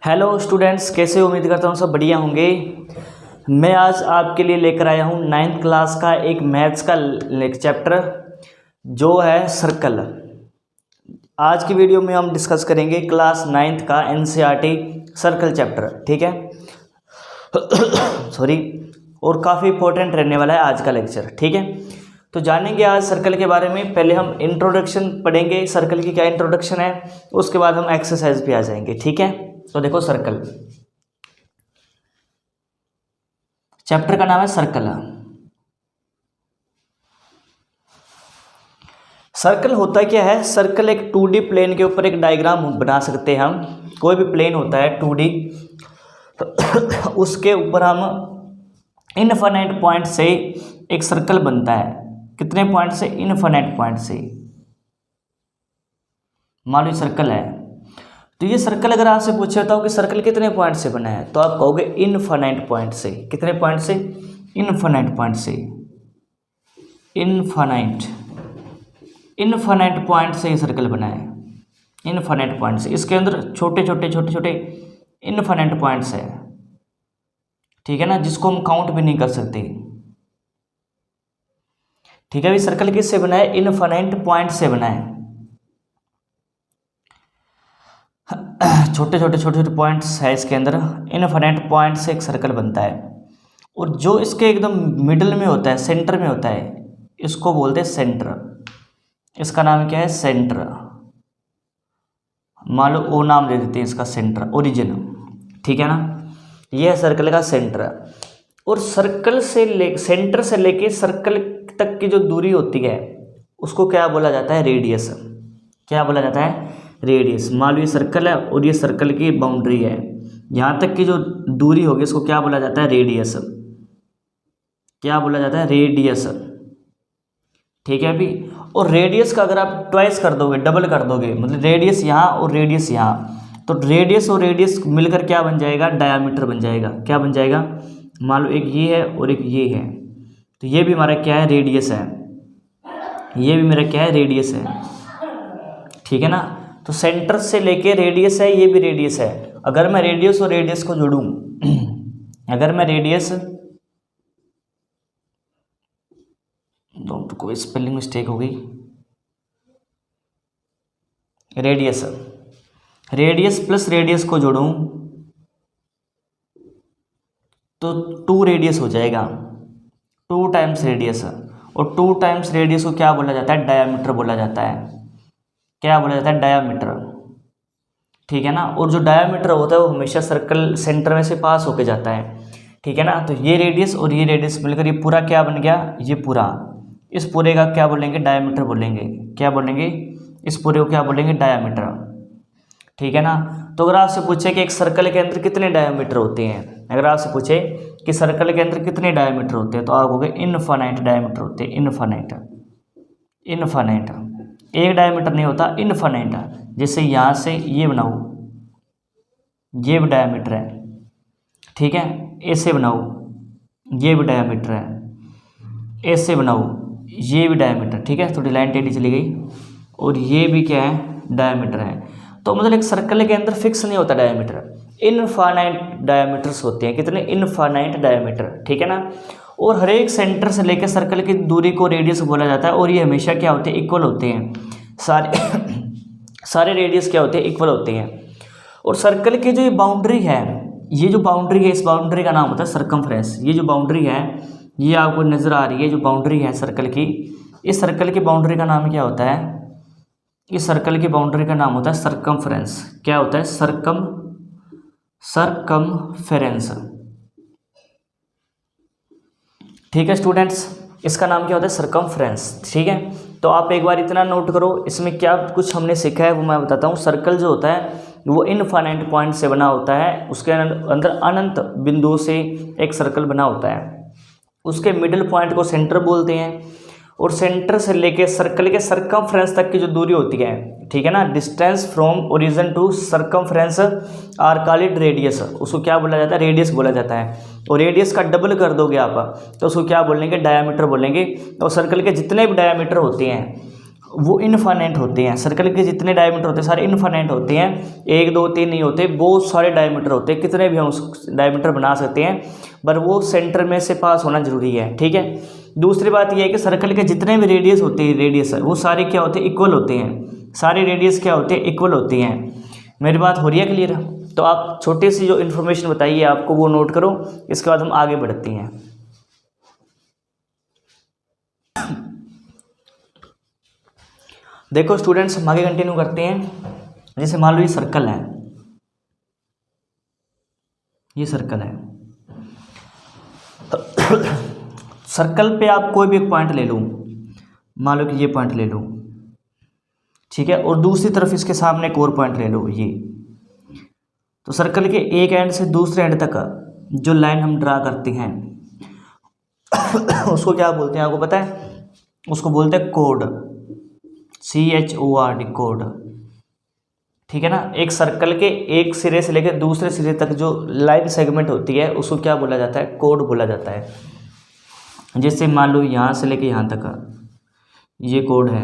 Hello students, कैसे हो? उम्मीद करता हूँ सब बढ़िया होंगे। मैं आज आपके लिए लेकर आया हूँ 9th क्लास का एक मैथ्स का चैप्टर जो है सर्कल। आज की वीडियो में हम डिस्कस करेंगे क्लास 9th का एनसीईआरटी सर्कल चैप्टर, ठीक है। सॉरी। और काफ़ी इंपॉर्टेंट रहने वाला है आज का लेक्चर, ठीक है। तो जानेंगे आज सर्कल के बारे में। पहले हम इंट्रोडक्शन पढ़ेंगे, सर्कल की क्या इंट्रोडक्शन है, उसके बाद हम एक्सरसाइज पे आ जाएंगे, ठीक है। तो देखो, सर्कल चैप्टर का नाम है सर्कल। सर्कल होता क्या है? सर्कल एक 2D प्लेन के ऊपर एक डायग्राम बना सकते हैं हम। कोई भी प्लेन होता है 2D, उसके ऊपर हम इनफाइनाइट पॉइंट से एक सर्कल बनता है। कितने पॉइंट से? इनफाइनाइट पॉइंट से। मान लो सर्कल है, तो ये सर्कल अगर आपसे पूछे होता हो कि सर्कल कितने पॉइंट से बना है, तो आप कहोगे इनफाइनाइट पॉइंट से। कितने पॉइंट से? इनफाइनाइट पॉइंट से। इनफाइनाइट पॉइंट से ये सर्कल बना है। इनफाइनाइट पॉइंट से, इसके अंदर छोटे छोटे इनफाइनाइट पॉइंट्स है, ठीक है ना, जिसको हम काउंट भी नहीं कर सकते, ठीक है। ये सर्कल किससे बना है? इनफाइनाइट पॉइंट से बना है। छोटे छोटे पॉइंट्स है इसके अंदर। इनफाइनाइट पॉइंट से एक सर्कल बनता है, और जो इसके एकदम मिडल में होता है, सेंटर में होता है, इसको बोलते हैं सेंटर। इसका नाम क्या है? सेंटर। मान लो ओ नाम दे देते हैं इसका, सेंटर, ओरिजिन, ठीक है ना। यह है सर्कल का सेंटर। और सर्कल से सेंटर से लेके सर्कल तक की जो दूरी होती है उसको क्या बोला जाता है? रेडियस। क्या बोला जाता है? रेडियस। मान लो ये सर्कल है और ये सर्कल की बाउंड्री है, यहाँ तक की जो दूरी होगी इसको क्या बोला जाता है? रेडियस। क्या बोला जाता है? रेडियस, ठीक है अभी। और रेडियस का अगर आप ट्वाइस कर दोगे, डबल कर दोगे, मतलब रेडियस यहाँ और रेडियस यहाँ, तो रेडियस और रेडियस मिलकर क्या बन जाएगा? डायामीटर बन जाएगा। क्या बन जाएगा? मान लो एक ये है और एक ये है, तो ये भी हमारा क्या है? रेडियस है। ये भी मेरा क्या है? रेडियस है, ठीक है ना। तो सेंटर से लेके रेडियस है, ये भी रेडियस है। अगर मैं रेडियस और रेडियस को जोड़ूं, अगर मैं रेडियस, तो कोई स्पेलिंग मिस्टेक हो गई, रेडियस प्लस रेडियस को जोड़ूं तो 2 रेडियस हो जाएगा। 2 टाइम्स रेडियस, और 2 टाइम्स रेडियस को क्या बोला जाता है? डायामीटर बोला जाता है। क्या बोला जाता है? डायामीटर, ठीक है ना। और जो डायामीटर होता है वो हमेशा सर्कल सेंटर में से पास होके जाता है, ठीक है ना। तो ये रेडियस और ये रेडियस मिलकर ये पूरा क्या बन गया? ये पूरा, इस पूरे का क्या बोलेंगे? डायामीटर बोलेंगे। क्या बोलेंगे? इस पूरे को क्या बोलेंगे? डायामीटर, ठीक है ना। तो अगर आपसे पूछे कि एक सर्कल के अंदर कितने डायामीटर होते हैं, अगर आपसे पूछे कि सर्कल के अंदर कितने डायामीटर होते हैं, तो आप कहोगे इनफाइनाइट डायामीटर होते हैं। इनफाइनाइट, एक डायामीटर नहीं होता, इनफाइनाइट। जैसे यहाँ से ये बनाओ, ये भी डायामीटर है, ठीक है। ऐसे बनाओ, ये भी डायामीटर है। ऐसे बनाओ, ये भी डायामीटर, ठीक है। थोड़ी लाइन टेढ़ी चली गई, और ये भी क्या है? डायामीटर है। तो मतलब एक सर्कल के अंदर फिक्स नहीं होता डायामीटर, इनफाइनाइट डायामीटर्स होते हैं। कितने? इनफाइनाइट डायामीटर, ठीक है ना। और हर एक सेंटर से लेकर सर्कल की दूरी को रेडियस बोला जाता है, और ये हमेशा क्या होते हैं? इक्वल होते हैं। सारे रेडियस क्या होते हैं? इक्वल होते हैं। और सर्कल की जो ये बाउंड्री है, ये जो बाउंड्री है, इस बाउंड्री का नाम होता है सर्कमफ्रेंस। ये जो बाउंड्री है, ये आपको नजर आ रही है जो बाउंड्री है सर्कल की, इस सर्कल की बाउंड्री का नाम क्या होता है? इस सर्कल की बाउंड्री का नाम होता है सर्कमफ्रेंस। क्या होता है? सर्कमफेरेंस, ठीक है स्टूडेंट्स। इसका नाम क्या होता है? सर्कमफ्रेंस, ठीक है। तो आप एक बार इतना नोट करो, इसमें क्या कुछ हमने सीखा है वो मैं बताता हूँ। सर्कल जो होता है वो इनफाइनाइट पॉइंट से बना होता है, उसके अंदर अनंत बिंदुओं से एक सर्कल बना होता है। उसके मिडिल पॉइंट को सेंटर बोलते हैं, और सेंटर से लेके सर्कल के सर्कमफ्रेंस तक की जो दूरी होती है, ठीक है ना, distance from origin to circumference are called radius. उसको क्या बोला जाता है? रेडियस बोला जाता है। और रेडियस का डबल कर दोगे आप तो उसको क्या बोलेंगे? डायामीटर बोलेंगे। और सर्कल के जितने भी डायामीटर होते हैं वो इनफाइनाइट होते हैं। सर्कल के जितने डायमीटर होते हैं सारे इनफाइनाइट होते हैं, 1 2 3 नहीं होते, बहुत सारे डायमीटर होते हैं, कितने भी हम उस डायमीटर बना सकते हैं, पर वो सेंटर में से पास होना जरूरी है, ठीक है। दूसरी बात यह है कि सर्कल के जितने भी रेडियस होते हैं, रेडियस वो सारे क्या होते हैं, इक्वल होते हैं, सारे रेडियस क्या होते हैं, इक्वल होती हैं। मेरी बात हो रही है क्लियर? तो आप छोटी सी जो इन्फॉर्मेशन बताइए आपको वो नोट करो, इसके बाद हम आगे बढ़ते हैं। देखो स्टूडेंट्स, हम आगे कंटिन्यू करते हैं। जैसे मान लो ये सर्कल है, ये सर्कल है। सर्कल पे आप कोई भी एक पॉइंट ले लो, मान लो कि ये पॉइंट ले लो, ठीक है, और दूसरी तरफ इसके सामने एक और पॉइंट ले लो, ये। तो सर्कल के एक एंड से दूसरे एंड तक जो लाइन हम ड्रा करते हैं उसको क्या बोलते हैं, आपको पता है? उसको बोलते हैं कोड, CHORD, कोड, ठीक है ना। एक सर्कल के एक सिरे से लेकर दूसरे सिरे तक जो लाइन सेगमेंट होती है उसको क्या बोला जाता है, कोड बोला जाता है। जैसे मान लो यहाँ से लेके यहाँ तक ये कोड है,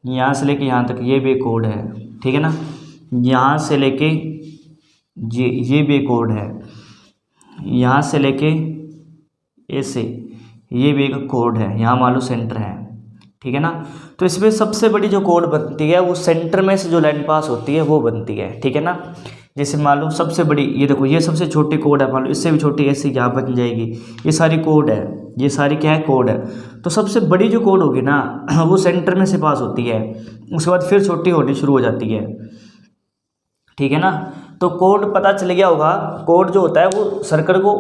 यहाँ से लेके यहाँ तक ये भी कोड है, ठीक है ना। यहाँ से लेके ये भी कोड है, यहाँ से लेके ऐसे ये भी एक कोड है, यहाँ मान लो सेंटर है, ठीक है ना। तो इसमें सबसे बड़ी जो कोड बनती है वो सेंटर में से जो लाइन पास होती है वो बनती है, ठीक है ना। जैसे मान लो सबसे बड़ी, ये देखो ये सबसे छोटी कोड है, मान लो इससे भी छोटी ऐसी यहाँ बन जाएगी, ये सारी कोड है, ये सारी क्या है, कोड है। तो सबसे बड़ी जो कोड होगी ना वो सेंटर में से पास होती है, उसके बाद फिर छोटी होनी शुरू हो जाती है, ठीक है ना। तो कोड पता चल गया होगा, कोड जो होता है वो सर्कल को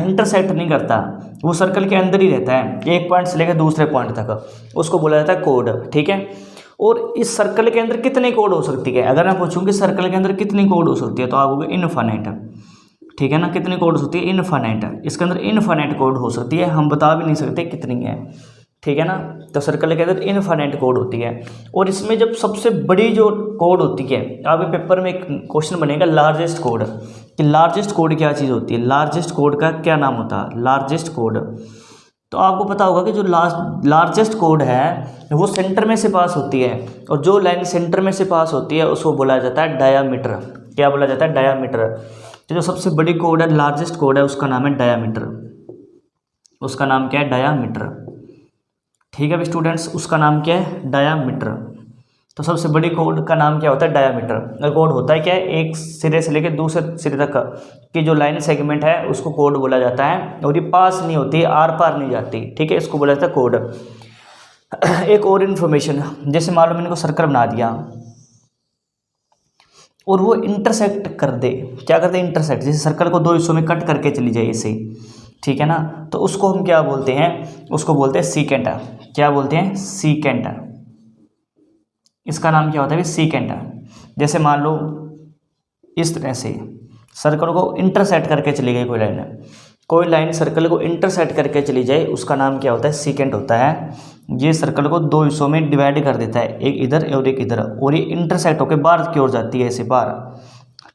इंटरसेक्ट नहीं करता, वो सर्कल के अंदर ही रहता है, एक पॉइंट से लेकर दूसरे पॉइंट तक, उसको बोला जाता है कोड, ठीक है। और इस सर्कल के अंदर कितनी कोड हो सकती है, अगर मैं पूछूं कि सर्कल के अंदर कितनी कोड हो सकती है, तो आप कहोगे इनफाइनाइट, ठीक है ना। कितनी कोड हो सकती है, इनफाइनाइट, इसके अंदर इनफाइनाइट कोड हो सकती है, हम बता भी नहीं सकते कितनी है, ठीक है ना। तो सर्कल के अंदर इनफाइनाइट कोड होती है। और इसमें जब सबसे बड़ी जो कोड होती है, आपके पेपर में एक क्वेश्चन बनेगा लार्जेस्ट कोड, कि लार्जेस्ट कोड क्या चीज़ होती है, लार्जेस्ट कोड का क्या नाम होता है, लार्जेस्ट कोड। तो आपको पता होगा कि जो लार्जेस्ट कोड है वो सेंटर में से पास होती है, और जो लाइन सेंटर में से पास होती है उसको बोला जाता है डायामीटर। क्या बोला जाता है, डायामीटर। तो जो सबसे बड़ी कोड है, लार्जेस्ट कोड है, उसका नाम है डायामीटर, उसका नाम क्या है, डायामीटर, ठीक है भाई स्टूडेंट्स, उसका नाम क्या है, डायामीटर। तो सबसे बड़ी कोड का नाम क्या होता है, डायामीटर। कोड होता है क्या है, एक सिरे से लेकर दूसरे सिरे तक की जो लाइन सेगमेंट है उसको कोड बोला जाता है, और ये पास नहीं होती, आर पार नहीं जाती, ठीक है, इसको बोला जाता है कोड। एक और इन्फॉर्मेशन, जैसे मान लो मैंने को सर्कल बना दिया और वो इंटरसेक्ट कर दे, क्या करते हैं, इंटरसेक्ट, जैसे सर्कल को दो हिस्सों में कट करके चली जाए इसे, ठीक है ना। तो उसको हम क्या बोलते हैं, उसको बोलते हैं सीकेंट। क्या बोलते हैं, सीकेंट। इसका नाम क्या होता है, सीकेंट। जैसे मान लो इस तरह से सर्कल को इंटरसेक्ट करके चली गई कोई लाइन सर्कल को इंटरसेक्ट करके चली जाए, उसका नाम क्या होता है, सीकेंट होता है। ये सर्कल को दो हिस्सों में डिवाइड कर देता है, एक इधर और एक इधर, और ये इंटरसेक्ट होकर बाहर की ओर जाती है, ऐसे बाहर,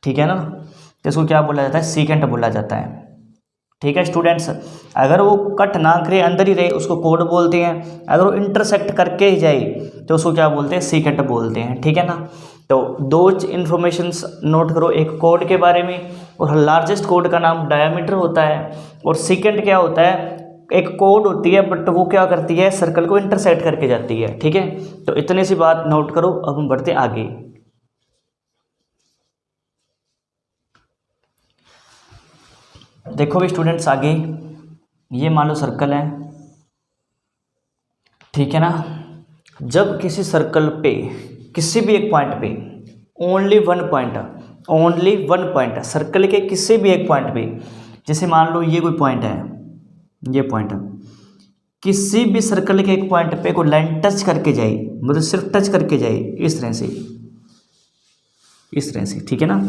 ठीक है ना। तो इसको क्या बोला जाता है, सीकेंट बोला जाता है, ठीक है स्टूडेंट्स। अगर वो कट ना करे, अंदर ही रहे, उसको कोड बोलते हैं। अगर वो इंटरसेक्ट करके ही जाए तो उसको क्या बोलते हैं, सीकेंट बोलते हैं, ठीक है ना। तो दो इन्फॉर्मेशंस नोट करो, एक कोड के बारे में, और लार्जेस्ट कोड का नाम डायामीटर होता है, और सीकेंट क्या होता है, एक कोड होती है बट वो क्या करती है, सर्कल को इंटरसेक्ट करके जाती है, ठीक है। तो इतनी सी बात नोट करो, अब हम बढ़ते आगे। देखो भी स्टूडेंट्स आगे, ये मान लो सर्कल है, ठीक है ना। जब किसी सर्कल पे किसी भी एक पॉइंट पे ओनली वन पॉइंट सर्कल के किसी भी एक पॉइंट पे, जैसे मान लो ये कोई पॉइंट है, ये पॉइंट, किसी भी सर्कल के एक पॉइंट पे कोई लाइन टच करके जाए, मतलब सिर्फ टच करके जाए, इस तरह से, ठीक है ना।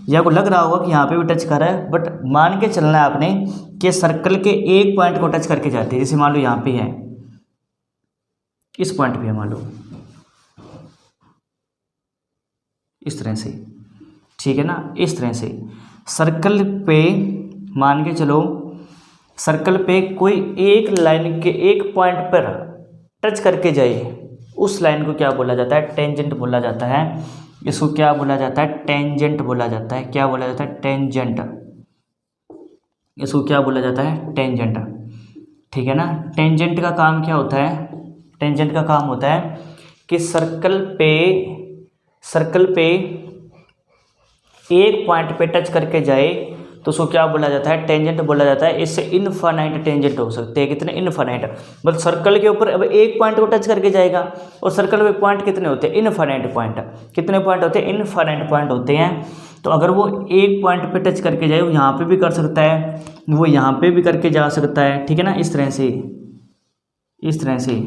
या को लग रहा होगा कि यहाँ पे भी टच कर रहा है, बट मान के चलना है आपने कि सर्कल के एक पॉइंट को टच करके जाती है। जैसे मान लो यहाँ पे है, इस पॉइंट पे है, मान लो इस तरह से, ठीक है ना, इस तरह से सर्कल पे मान के चलो, सर्कल पे कोई एक लाइन के एक पॉइंट पर टच करके जाए, उस लाइन को क्या बोला जाता है, टेंजेंट बोला जाता है। इसको क्या बोला जाता है, टेंजेंट बोला जाता है। क्या बोला जाता है, टेंजेंट। इसको क्या बोला जाता है, टेंजेंट। ठीक है ना। टेंजेंट का काम क्या होता है, टेंजेंट का काम होता है कि सर्कल पे एक पॉइंट पे टच करके जाए तो उसको क्या बोला जाता है, टेंजेंट बोला जाता है। इससे इनफाइनाइट टेंजेंट हो सकते हैं। कितने, इनफाइनाइट। मतलब सर्कल के ऊपर अब एक पॉइंट को टच करके जाएगा और सर्कल पे पॉइंट कितने होते हैं, इनफाइनाइट पॉइंट। कितने पॉइंट होते हैं, इनफाइनाइट पॉइंट होते हैं। तो अगर वो एक पॉइंट पे टच करके जाए, वो यहाँ पे भी कर सकता है, वो यहाँ पे भी करके जा सकता है। ठीक है ना, इस तरह से, इस तरह से।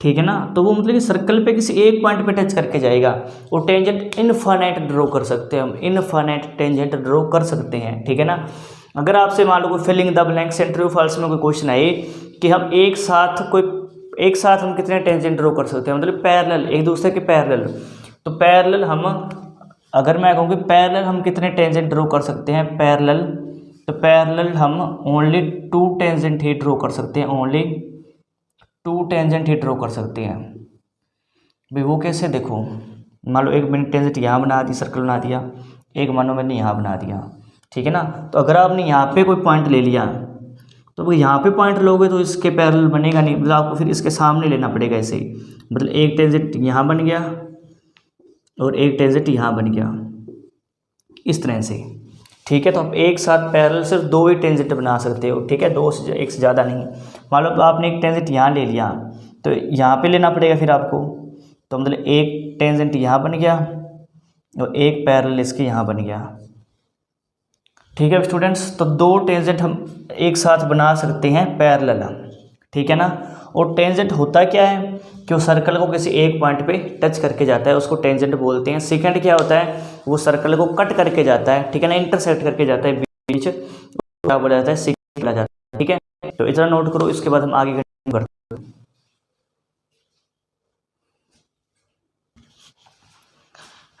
ठीक है ना। तो वो मतलब कि सर्कल पे किसी एक पॉइंट पे टच करके जाएगा। वो टेंजेंट इनफाइनाइट ड्रॉ कर सकते हैं हम, इनफाइनाइट टेंजेंट ड्रॉ कर सकते हैं। ठीक है ना। अगर आपसे मान लो कोई filling the blanks and true false में कोई क्वेश्चन आए कि हम एक साथ हम कितने टेंजेंट ड्रॉ कर सकते हैं, मतलब पैरेलल, एक दूसरे के पैरेलल। तो पैरेलल हम, अगर मैं कहूँ कि पैरेलल हम कितने टेंजेंट ड्रॉ कर सकते हैं, पैरेलल, तो पैरेलल हम ओनली 2 टेंजेंट ही ड्रॉ कर सकते हैं, ओनली 2 टेंजेंट ही ड्रॉ कर सकते हैं। भाई वो कैसे, देखो मान लो एक मैंने टेंजेंट यहाँ बना दी, सर्कल बना दिया, एक मानो मैंने यहाँ बना दिया। ठीक है ना। तो अगर आपने यहाँ पे कोई पॉइंट ले लिया तो वो यहाँ पे पॉइंट लोगे तो इसके पैरेलल बनेगा नहीं, मतलब आपको फिर इसके सामने लेना पड़ेगा ऐसे ही। मतलब एक टेंजेंट यहाँ बन गया और एक टेंजेंट यहाँ बन गया, इस तरह से। ठीक है। तो आप एक साथ पैरेलल सिर्फ 2 ही टेंजेंट बना सकते हो। ठीक है, 2 से, एक से ज़्यादा नहीं। मान लो तो आपने एक टेंजेंट यहाँ ले लिया तो यहाँ पे लेना पड़ेगा फिर आपको। तो मतलब एक टेंजेंट यहाँ बन गया और एक पैरेलल इसके यहाँ बन गया। ठीक है स्टूडेंट्स। तो 2 टेंजेंट हम एक साथ बना सकते हैं पैरेलल। ठीक है ना। और टेंजेंट होता क्या है कि वो सर्कल को किसी एक पॉइंट पे टच करके जाता है, उसको टेंजेंट बोलते हैं। सेकंड क्या होता है, वो सर्कल को कट करके जाता है। ठीक है ना, इंटरसेक्ट करके जाता है बीच, क्या बोला जाता है, सेकंड बोला जाता है। ठीक है, तो इतना नोट करो, इसके बाद हम आगे कंटिन्यू करते हैं।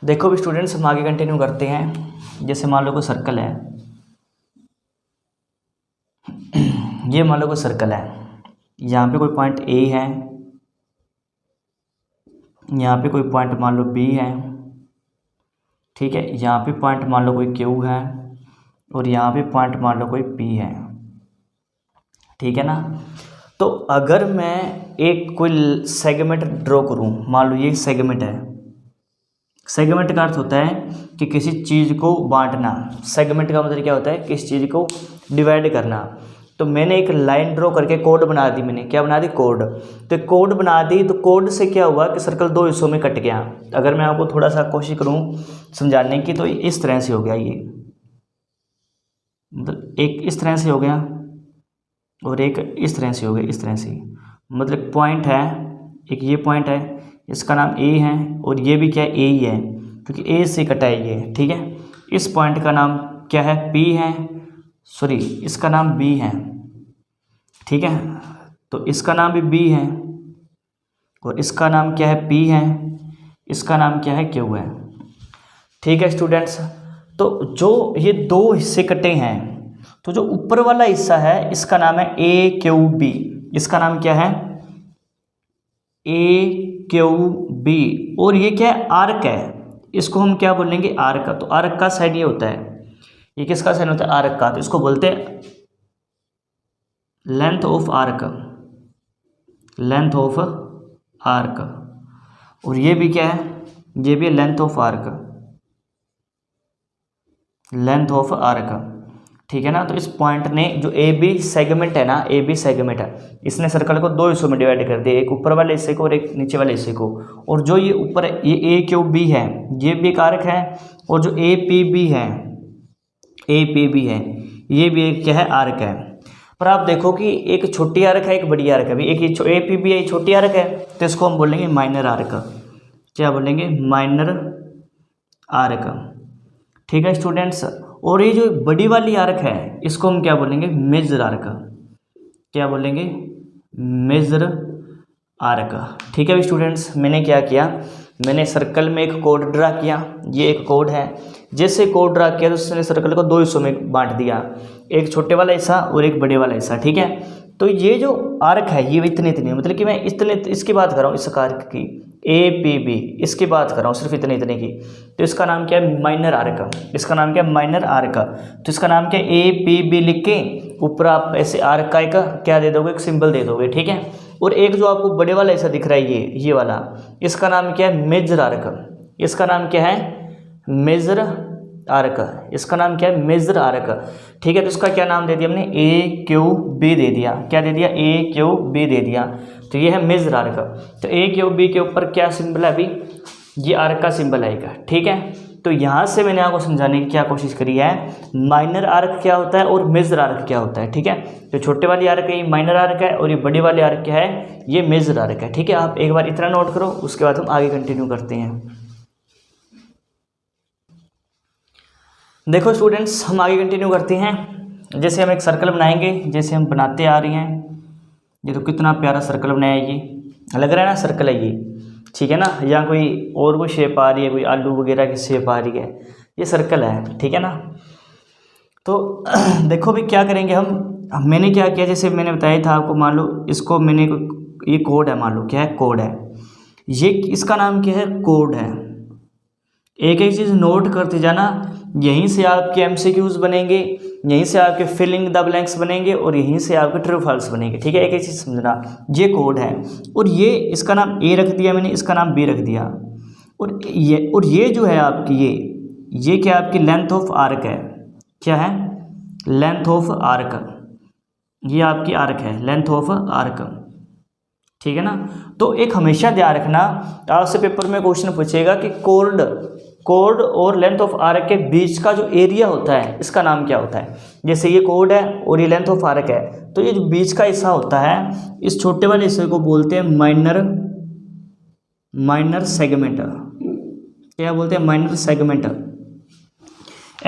देखो भी स्टूडेंट्स, हम आगे कंटिन्यू करते हैं। जैसे मान लो कोई सर्कल है, ये मान लो कोई सर्कल है, यहाँ पे कोई पॉइंट ए है, यहाँ पे कोई पॉइंट मान लो बी है। ठीक है, यहाँ पे पॉइंट मान लो कोई क्यू है और यहाँ पे पॉइंट मान लो कोई पी है। ठीक है ना। तो अगर मैं एक कोई सेगमेंट ड्रॉ करूँ, मान लो ये सेगमेंट है। सेगमेंट का अर्थ होता है कि किसी चीज़ को बांटना। सेगमेंट का मतलब क्या होता है, किसी चीज़ को डिवाइड करना। तो मैंने एक लाइन ड्रॉ करके कोड बना दी, मैंने क्या बना दी, कोड। तो कोड बना दी, तो कोड से क्या हुआ कि सर्कल 2 हिस्सों में कट गया। अगर मैं आपको थोड़ा सा कोशिश करूं समझाने की, तो इस तरह से हो गया ये, मतलब एक इस तरह से हो गया और एक इस तरह से हो गया, इस तरह से। मतलब पॉइंट है, एक ये पॉइंट है, इसका नाम ए है और ये भी क्या है, ए ही है, क्योंकि ए से कटा है ये। ठीक है, इस पॉइंट का नाम क्या है, पी है, सॉरी इसका नाम बी है। ठीक है, तो इसका नाम भी बी है और इसका नाम क्या है, पी है, इसका नाम क्या है, क्यू है। ठीक है स्टूडेंट्स। तो जो ये 2 हिस्से कटे हैं, तो जो ऊपर वाला हिस्सा है इसका नाम है ए क्यू बी। इसका नाम क्या है, ए क्यू बी। और ये क्या है, आर्क है, इसको हम क्या बोलेंगे, आर्क का। तो आर्क का साइड ये होता है, ये किसका साइन होता है, आर्क का। तो इसको बोलते हैं length of arc, length of arc. और ये भी क्या है, ये भी length of arc, length of arc. ठीक है ना। तो इस पॉइंट ने जो ए बी सेगमेंट है ना, ए बी सेगमेंट है, इसने सर्कल को 2 हिस्सों में डिवाइड कर दिया, एक ऊपर वाले हिस्से को और एक नीचे वाले हिस्से को। और जो ये ऊपर है, ये ए क्यू बी है, ये भी एक आर्क है। और जो ए पी बी है, ए पी बी है, ये भी एक क्या है, आर्क है। पर आप देखो कि एक छोटी आर्क है, एक बड़ी आर्क है। एक ए पी बी है, छोटी आर्क है, तो इसको हम बोलेंगे माइनर आर्क। क्या बोलेंगे, माइनर आर्क। ठीक है स्टूडेंट्स। और ये जो बड़ी वाली आर्क है, इसको हम क्या बोलेंगे, मेजर आर्क। क्या बोलेंगे, मेजर आर्क। ठीक है स्टूडेंट्स। मैंने क्या किया, मैंने सर्कल में एक कोड ड्रा किया, ये एक कोड है। जैसे कोड ड्रा किया तो उसने सर्कल को 2 हिस्सों में बांट दिया, एक छोटे वाला हिस्सा और एक बड़े वाला हिस्सा। ठीक है, तो ये जो आर्क है ये इतने इतने, मतलब कि मैं इतने इसकी बात कर रहा हूँ, इस आर्क की APB इसकी बात कर रहा हूँ, सिर्फ इतने इतने की। तो इसका नाम क्या है? Minor arc. इसका नाम क्या है? Minor arc. तो इसका नाम क्या है? APB लिख के ऊपर आप ऐसे आर्क का एक क्या दे दोगे? एक सिंबल दे दोगे, ठीक है। और एक जो आपको बड़े वाला ऐसा दिख रहा है ये वाला, इसका नाम क्या है? Major arc. इसका नाम क्या है? Major arc. इसका नाम क्या है? मेजर आर्क, ठीक है। तो इसका क्या नाम दे दिया हमने? AQB दे दिया। क्या दे दिया? AQB दे दिया। तो ये है मेजर आर्क। तो AQB के ऊपर क्या सिंबल है? अभी ये आर्क का सिंबल आएगा, ठीक है। तो यहाँ से मैंने आपको समझाने की क्या कोशिश करी है, माइनर आर्क क्या होता है और मेजर आर्क क्या होता है, ठीक है। तो छोटे वाली आर्क है ये माइनर आर्क है, और ये बड़ी वाली आर्क क्या है? ये मेजर आर्क है, ठीक है। आप एक बार इतना नोट करो, उसके बाद हम आगे कंटिन्यू करते हैं। देखो स्टूडेंट्स, हम आगे कंटिन्यू करते हैं। जैसे हम एक सर्कल बनाएंगे, जैसे हम बनाते आ रहे हैं। ये तो कितना प्यारा सर्कल बनाया है, ये लग रहा है ना सर्कल है ये, ठीक है ना। या कोई और कोई शेप आ रही है, कोई आलू वगैरह की शेप आ रही है, ये सर्कल है, ठीक है ना। तो देखो भी क्या करेंगे हम, मैंने क्या किया, जैसे मैंने बताया था आपको, मान लो इसको मैंने, ये कोड है, मान लो क्या है? कोड है। ये इसका नाम क्या है? कोड है। एक एक चीज़ नोट करते जाना, यहीं से आपके MCQs बनेंगे, यहीं से आपके फिलिंग द ब्लैंक्स बनेंगे, और यहीं से आपके ट्रू फॉल्स बनेंगे, ठीक है। एक एक चीज़ समझना, ये कोड है, और ये इसका नाम A रख दिया मैंने, इसका नाम B रख दिया। और ये जो है आपकी ये क्या आपकी लेंथ ऑफ आर्क है। क्या है? Length of arc. ये आपकी आर्क है, लेंथ ऑफ आर्क, ठीक है ना। तो एक हमेशा ध्यान रखना, आपसे पेपर में क्वेश्चन पूछेगा कि कोड और लेंथ ऑफ आर्क के बीच का जो एरिया होता है, इसका नाम क्या होता है। जैसे ये कोड है और ये लेंथ ऑफ आर्क है, तो ये जो बीच का हिस्सा होता है, इस छोटे वाले हिस्से को बोलते हैं माइनर सेगमेंट। क्या बोलते हैं? Minor segment,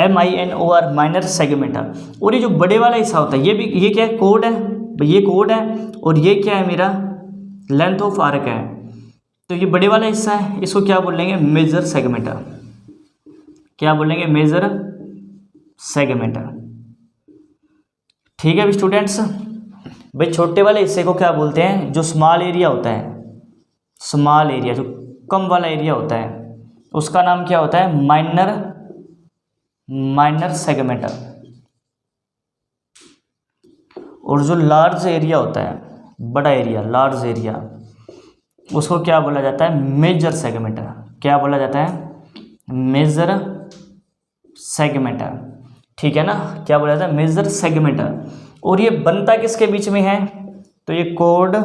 MINOR, minor segment. और ये जो बड़े वाला हिस्सा होता है, ये क्या है? कोड है, ये कोड है, और ये क्या है? मेरा लेंथ ऑफ आर्क है। तो ये बड़े वाला हिस्सा है, इसको क्या बोलेंगे? Major segment. क्या बोलेंगे? मेजर सेगमेंट, ठीक है स्टूडेंट्स। भाई छोटे वाले हिस्से को क्या बोलते हैं? जो स्मॉल एरिया होता है, स्मॉल एरिया, जो कम वाला एरिया होता है, उसका नाम क्या होता है? Minor segment. और जो लार्ज एरिया होता है, बड़ा एरिया, लार्ज एरिया, उसको क्या बोला जाता है? Major segment. क्या बोला जाता है? मेजर सेगमेंट, ठीक है ना। क्या बोला जाता है? Major segment. और ये बनता किसके बीच में है? तो ये कोड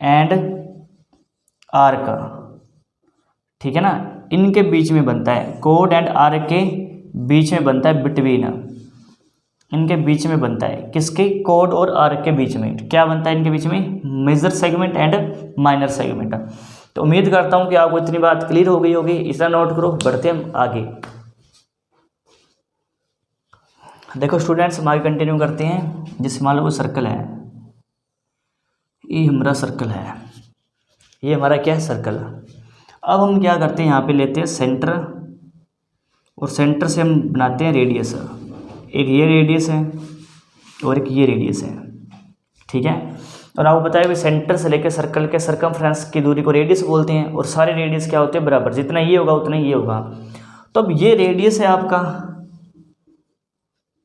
एंड आर्क, ठीक है ना, इनके बीच में बनता है। कोड एंड आर्क के बीच में बनता है, बिटवीन, इनके बीच में बनता है। किसके? कोड और आर्क के बीच में क्या बनता है? इनके बीच में major segment and minor segment. तो उम्मीद करता हूँ कि आपको इतनी बात क्लियर हो गई होगी। इतना नोट करो, बढ़ते हम आगे। देखो स्टूडेंट्स, हम आगे कंटिन्यू करते हैं। जैसे मान लो वो सर्कल है, ये हमारा सर्कल है, ये हमारा क्या है? सर्कल। अब हम क्या करते हैं, यहाँ पे लेते हैं सेंटर, और सेंटर से हम बनाते हैं रेडियस। एक ये रेडियस है और एक ये रेडियस है, ठीक है। और आपको बताया भी सेंटर से लेकर सर्कल के सरकमफ्रेंस की दूरी को रेडियस बोलते हैं, और सारे रेडियस क्या होते हैं? बराबर, जितना ये होगा उतना ये होगा। तो अब ये रेडियस है आपका,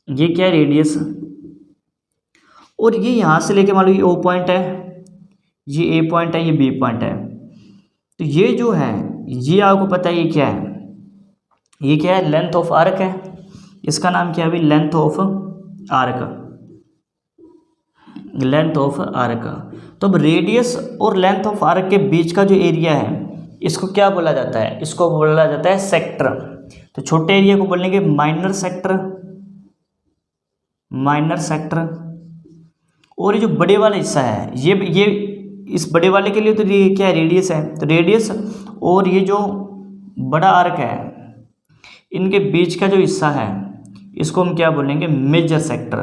ये क्या है? रेडियस। और ये यहाँ से लेके मान लो ये O पॉइंट है, ये A पॉइंट है, ये B पॉइंट है। तो ये जो है, ये आपको पता है ये क्या है? ये क्या है? लेंथ ऑफ आर्क है। इसका नाम क्या है? अभी length of arc, length of arc. तो अब रेडियस और लेंथ ऑफ आर्क के बीच का जो एरिया है, इसको क्या बोला जाता है? इसको बोला जाता है सेक्टर। तो छोटे एरिया को बोलेंगे माइनर सेक्टर, माइनर सेक्टर। और ये जो बड़े वाला हिस्सा है, ये इस बड़े वाले के लिए तो ये क्या है? रेडियस है। तो रेडियस और ये जो बड़ा आर्क है, इनके बीच का जो हिस्सा है, इसको हम क्या बोलेंगे? Major sector.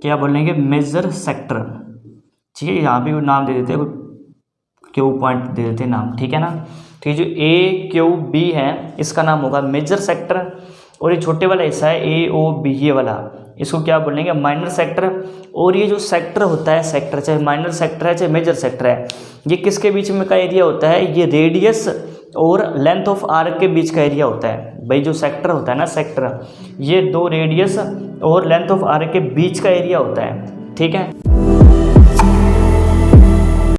क्या बोलेंगे? मेजर सेक्टर, ठीक है। यहाँ भी नाम दे देते हैं, क्यू पॉइंट दे देते हैं नाम, ठीक है ना। तो ये जो AQB है, इसका नाम होगा मेजर सेक्टर। और ये छोटे वाला हिस्सा है AOB, ये वाला, इसको क्या बोलेंगे, माइनर सेक्टर। और ये जो सेक्टर होता है, सेक्टर चाहे माइनर सेक्टर है चाहे मेजर सेक्टर है, ये किसके बीच में का एरिया होता है, ये रेडियस और लेंथ ऑफ आर्क के बीच का एरिया होता है। भाई जो सेक्टर होता है ना, सेक्टर, ये 2 रेडियस और लेंथ ऑफ आर्क के बीच का एरिया होता है, ठीक है।